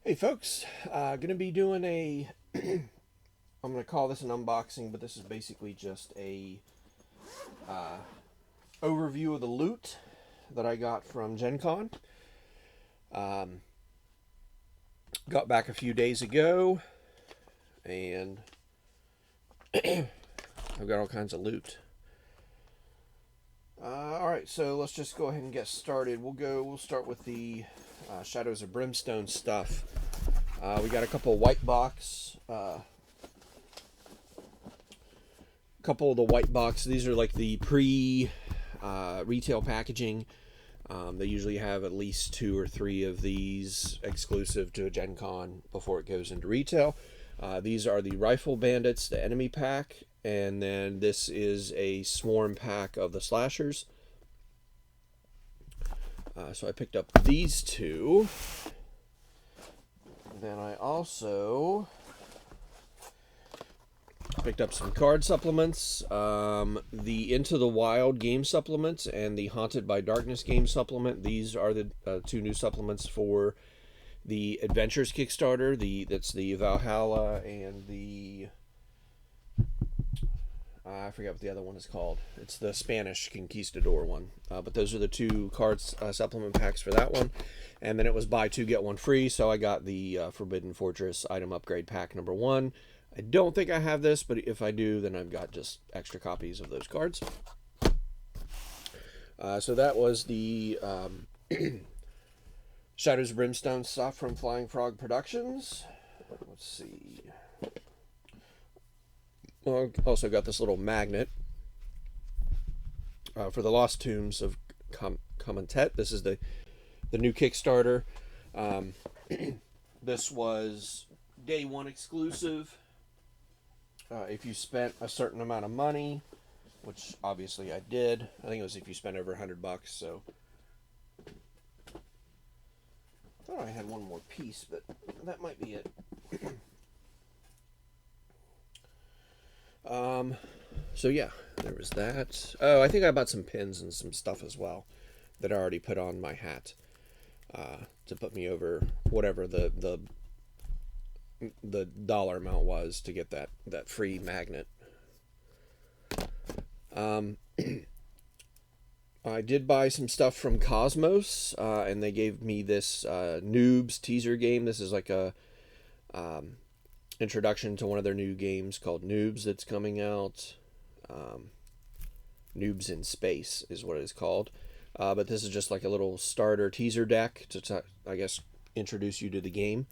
Hey folks, going to be doing I'm going to call this an unboxing, but this is basically just a overview of the loot that I got from Gen Con. Got back a few days ago, and I've got all kinds of loot. Alright, so let's just go ahead and get started. We'll start with the Shadows of Brimstone stuff. We got a couple white box, couple of the white box. These are like the retail packaging. They usually have at least 2 or 3 of these exclusive to Gen Con before it goes into retail. These are the Rifle Bandits, the enemy pack, and then this is a swarm pack of the slashers. So I picked up these 2. Then I also picked up some card supplements. The Into the Wild game supplement and the Haunted by Darkness game supplement. These are the 2 new supplements for the Adventures Kickstarter. That's the Valhalla and the I forget what the other one is called. It's the Spanish Conquistador one. But those are the 2 cards supplement packs for that one. And then it was buy 2 get 1 free. So I got the Forbidden Fortress item upgrade pack number 1. I don't think I have this, but if I do, then I've got just extra copies of those cards. So that was the Shadows of Brimstone stuff from Flying Frog Productions. Let's see. Well, I also got this little magnet for the Lost Tombs of Commentet. This is the new Kickstarter. This was day 1 exclusive. If you spent a certain amount of money, which obviously I did. I think it was if you spent over $100. So I thought I had one more piece, but that might be it. So yeah, there was that. Oh, I think I bought some pins and some stuff as well that I already put on my hat to put me over whatever the dollar amount was to get that free magnet. I did buy some stuff from Cosmos, and they gave me this Noobs teaser game. This is like a introduction to one of their new games called Noobs that's coming out. Noobs in Space is what it is called. But this is just like a little starter teaser deck to I guess, introduce you to the game.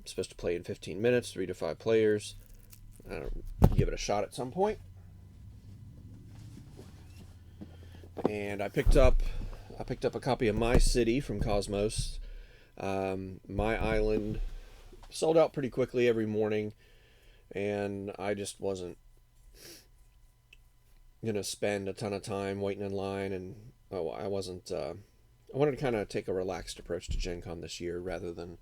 Supposed to play in 15 minutes, 3 to 5 players. Give it a shot at some point. And I picked up a copy of My City from Cosmos. My Island sold out pretty quickly every morning, and I just wasn't gonna spend a ton of time waiting in line, and I wasn't. I wanted to kind of take a relaxed approach to Gen Con this year rather than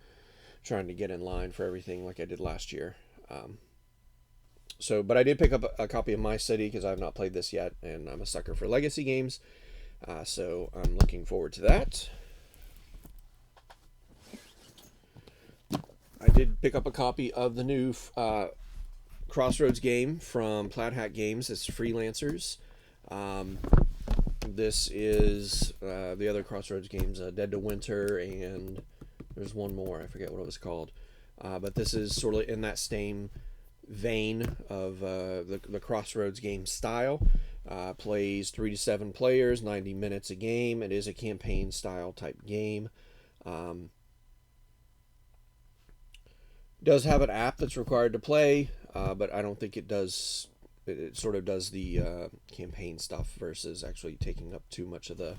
trying to get in line for everything like I did last year. But I did pick up a copy of My City because I have not played this yet, and I'm a sucker for legacy games. So I'm looking forward to that. I did pick up a copy of the new Crossroads game from Plaid Hat Games. It's Freelancers. This is the other Crossroads games, Dead to Winter, and there's one more. I forget what it was called. But this is sort of in that same vein of the Crossroads game style. Plays 3 to 7 players, 90 minutes a game. It is a campaign style type game. Does have an app that's required to play, but I don't think it does. It sort of does the campaign stuff versus actually taking up too much of the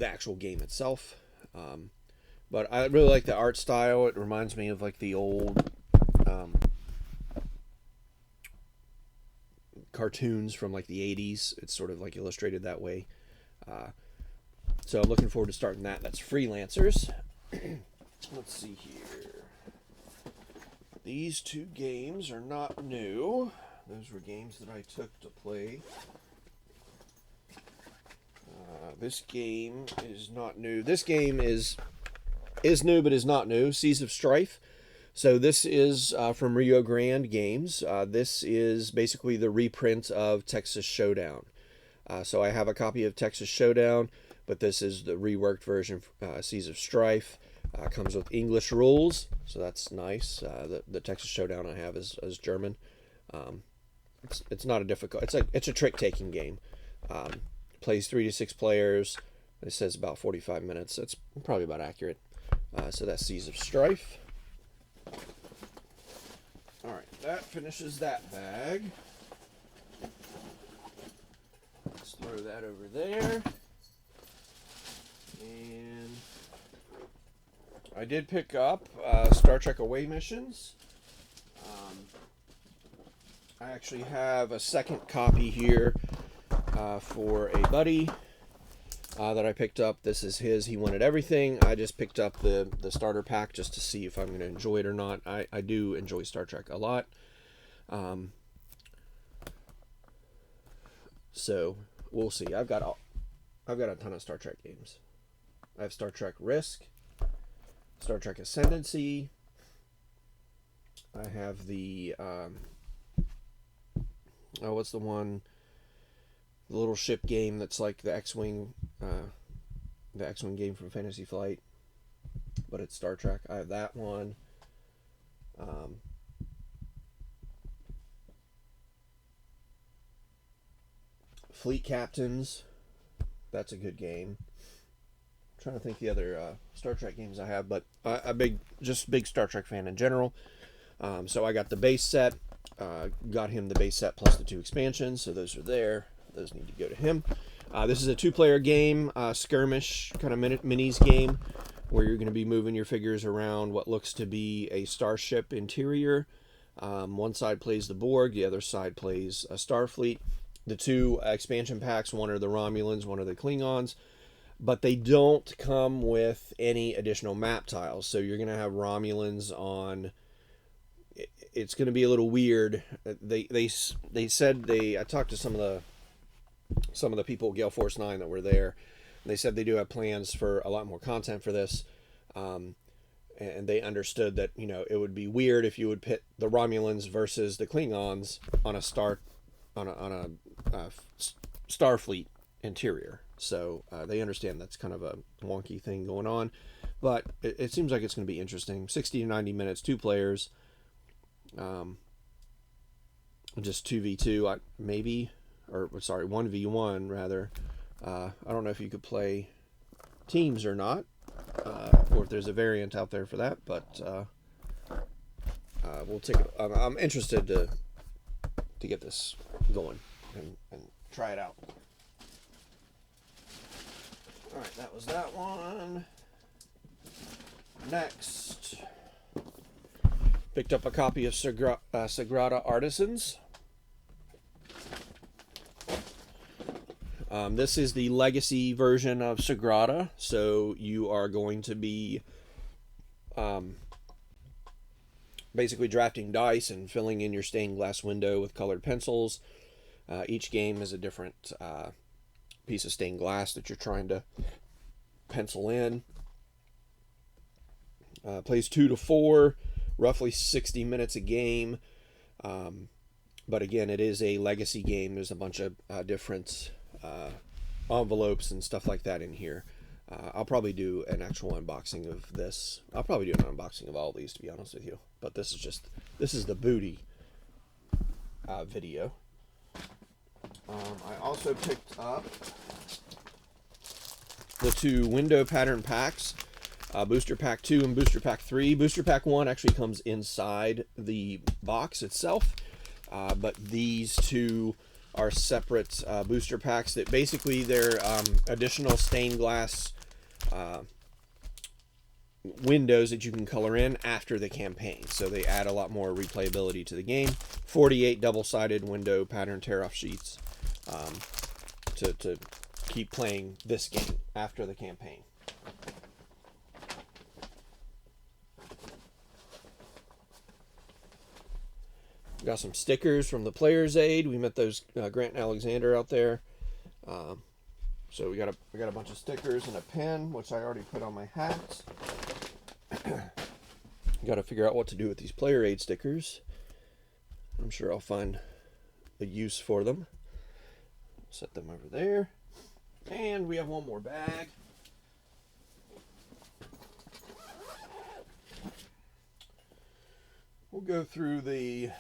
actual game itself. But I really like the art style. It reminds me of like the old cartoons from like the 80s. It's sort of like illustrated that way. So I'm looking forward to starting that. That's Freelancers. Let's see here. These 2 games are not new. Those were games that I took to play This game is not new. This game is new but is not new. Seas of Strife. So this is from Rio Grande Games. This is basically the reprint of Texas Showdown. So I have a copy of Texas Showdown, but this is the reworked version, Seas of Strife. Comes with English rules, so that's nice. The Texas Showdown I have is German. It's not a difficult. It's a trick taking game. Plays 3 to 6 players. It says about 45 minutes. That's probably about accurate. So that's Seas of Strife. All right, that finishes that bag. Let's throw that over there. And I did pick up Star Trek Away Missions. I actually have a second copy here for a buddy that I picked up. This is his. He wanted everything. I just picked up the starter pack just to see if I'm going to enjoy it or not. I do enjoy Star Trek a lot. So we'll see. I've got a ton of Star Trek games. I have Star Trek Risk, Star Trek Ascendancy. I have the what's the one? The little ship game that's like the X-Wing game from Fantasy Flight, but it's Star Trek. I have that one. Fleet Captains. That's a good game. I'm trying to think the other Star Trek games I have, but I'm big Star Trek fan in general. So I got the base set. Got him the base set plus the 2 expansions, so those are there. Those need to go to him. This is a 2-player game, skirmish kind of minis game, where you're going to be moving your figures around what looks to be a starship interior. One side plays the Borg, the other side plays a Starfleet. The 2 expansion packs, one are the Romulans, one are the Klingons, but they don't come with any additional map tiles. So you're going to have Romulans on. It's going to be a little weird. They said I talked to some of the people at Gale Force 9 that were there. They said they do have plans for a lot more content for this, and they understood that it would be weird if you would pit the Romulans versus the Klingons on a Starfleet interior. So they understand that's kind of a wonky thing going on, but it seems like it's going to be interesting. 60 to 90 minutes, 2 players, just 2v2 maybe. Or sorry, 1v1 rather. I don't know if you could play teams or not, or if there's a variant out there for that, but we'll take it. I'm interested to get this going and try it out. All right, that was that one. Next, picked up a copy of Sagrada Artisans. This is the legacy version of Sagrada, so you are going to be basically drafting dice and filling in your stained glass window with colored pencils. Each game is a different piece of stained glass that you're trying to pencil in. Plays 2 to 4, roughly 60 minutes a game. But again, it is a legacy game. There's a bunch of different envelopes and stuff like that in here. I'll probably do an actual unboxing of this. I'll probably do an unboxing of all these, to be honest with you. But this is the booty video. I also picked up the 2 window pattern packs, Booster Pack 2 and Booster Pack 3. Booster Pack 1 actually comes inside the box itself, but these 2 are separate booster packs that basically they're additional stained glass windows that you can color in after the campaign. So they add a lot more replayability to the game. 48 double-sided window pattern tear-off sheets to keep playing this game after the campaign. Got some stickers from the Player's Aid. We met those Grant and Alexander out there. So we got a bunch of stickers and a pen, which I already put on my hat. Got to figure out what to do with these player aid stickers. I'm sure I'll find a use for them. Set them over there. And we have one more bag. We'll go through the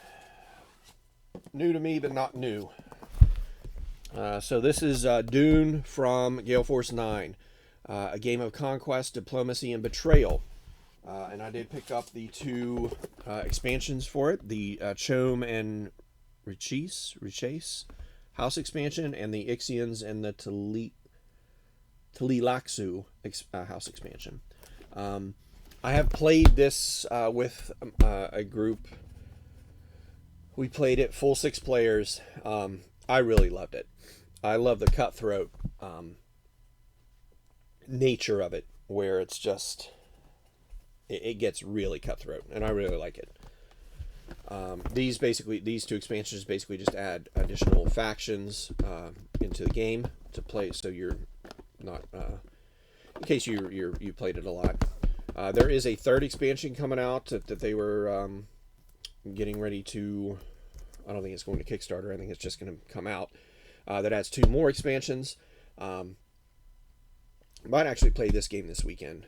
new to me, but not new. So this is Dune from Gale Force 9. A game of conquest, diplomacy, and betrayal. And I did pick up the two expansions for it. The Chome and Richeis house expansion, and the Ixians and the Tleilaxu house expansion. I have played this with a group. We played it full 6 players. I really loved it. I love the cutthroat nature of it, where it's just it gets really cutthroat, and I really like it. These two expansions basically just add additional factions into the game to play, so you're not in case you played it a lot. There is a third expansion coming out that they were getting ready to. I don't think it's going to Kickstarter. I think it's just going to come out. That adds 2 more expansions. Might actually play this game this weekend.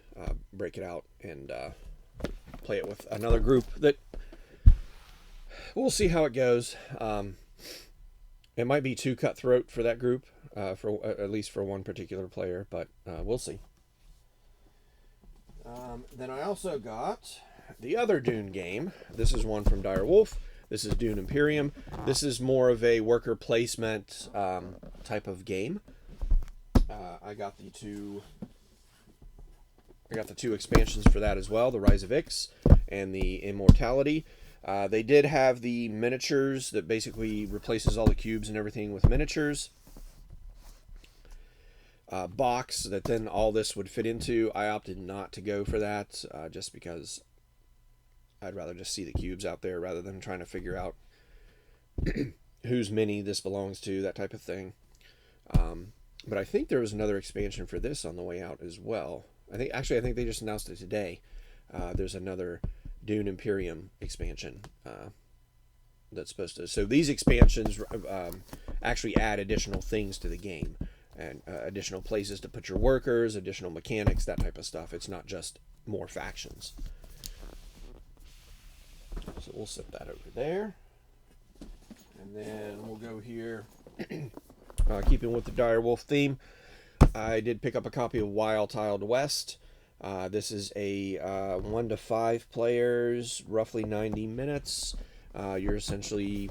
Break it out and play it with another group. That we'll see how it goes. It might be too cutthroat for that group, for at least for one particular player, but we'll see. Then I also got the other Dune game. This is one from Dire Wolf. This is Dune Imperium. This is more of a worker placement type of game. I got the two expansions for that as well, the Rise of Ix and the Immortality. They did have the miniatures that basically replaces all the cubes and everything with miniatures. Box that then all this would fit into. I opted not to go for that just because I'd rather just see the cubes out there rather than trying to figure out whose mini this belongs to, that type of thing. But I think there was another expansion for this on the way out as well. I think they just announced it today. There's another Dune Imperium expansion that's supposed to. So these expansions actually add additional things to the game, and additional places to put your workers, additional mechanics, that type of stuff. It's not just more factions. So we'll set that over there. And then we'll go here. Keeping with the Dire Wolf theme, I did pick up a copy of Wild Tiled West. This is a 1 to 5 players, roughly 90 minutes. You're essentially,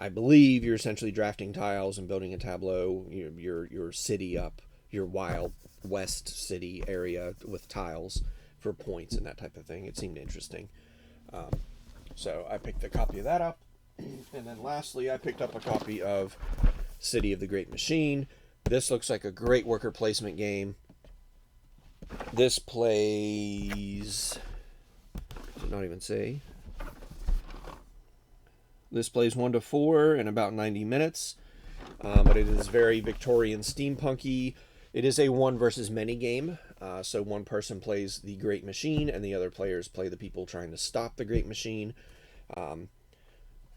I believe, you're essentially drafting tiles and building a tableau. Your city up, your Wild West city area with tiles for points and that type of thing. It seemed interesting. So I picked a copy of that up. And then lastly, I picked up a copy of City of the Great Machine. This looks like a great worker placement game. This plays... did not even say. This plays 1 to 4 in about 90 minutes. But it is very Victorian steampunky. It is a one versus many game. So one person plays the Great Machine and the other players play the people trying to stop the Great Machine.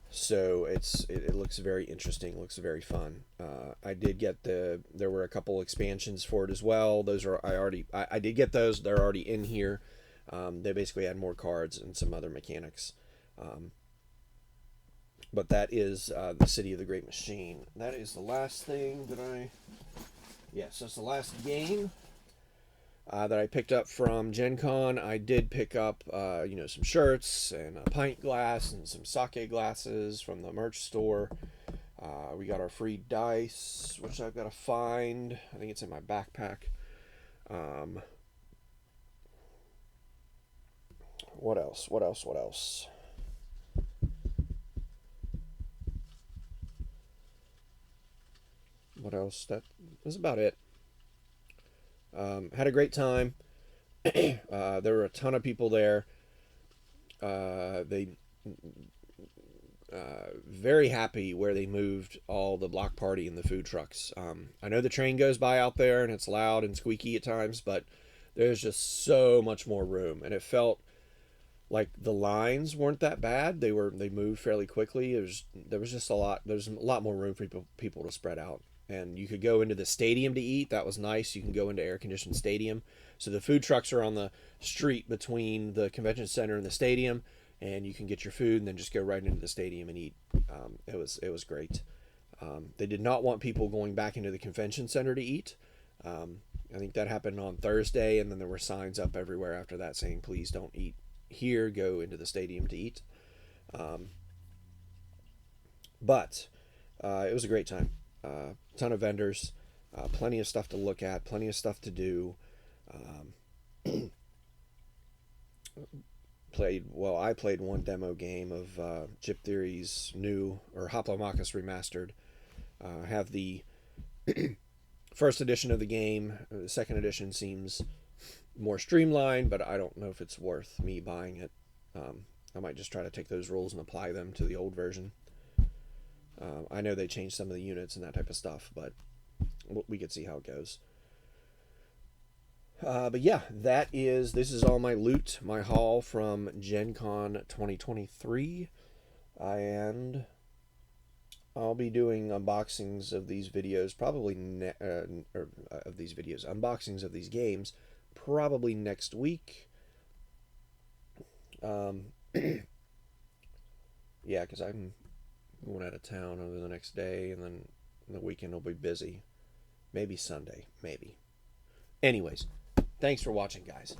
So it looks very interesting, looks very fun. I did get there were a couple expansions for it as well. Those are I did get those. They're already in here. They basically add more cards and some other mechanics. But that is the City of the Great Machine. That is the last thing that yes, that's the last game that I picked up from Gen Con. I did pick up, some shirts and a pint glass and some sake glasses from the merch store. We got our free dice, which I've got to find. I think it's in my backpack. What else? What else? That was about it. Had a great time. There were a ton of people there. very happy where they moved all the block party and the food trucks. I know the train goes by out there and it's loud and squeaky at times, but there's just so much more room, and it felt like the lines weren't that bad. They moved fairly quickly. There was just a lot. There's a lot more room for people to spread out, and you could go into the stadium to eat. That was nice. You can go into air conditioned stadium. So the food trucks are on the street between the convention center and the stadium, and you can get your food and then just go right into the stadium and eat. It was great. They did not want people going back into the convention center to eat. I think that happened on Thursday, and then there were signs up everywhere after that saying, "Please don't eat here. Go into the stadium to eat." But it was a great time. Ton of vendors, plenty of stuff to look at, plenty of stuff to do. I played one demo game of Chip Theory's new, or Hoplomachus Remastered. I have the first edition of the game. The second edition seems more streamlined, but I don't know if it's worth me buying it. I might just try to take those rules and apply them to the old version. I know they changed some of the units and that type of stuff, but we could see how it goes. But yeah, this is all my loot, my haul from Gen Con 2023, and I'll be doing unboxings of these videos, probably unboxings of these games, probably next week. Yeah, because I'm going out of town over the next day, and then the weekend will be busy. Maybe Sunday, maybe. Anyways, thanks for watching, guys.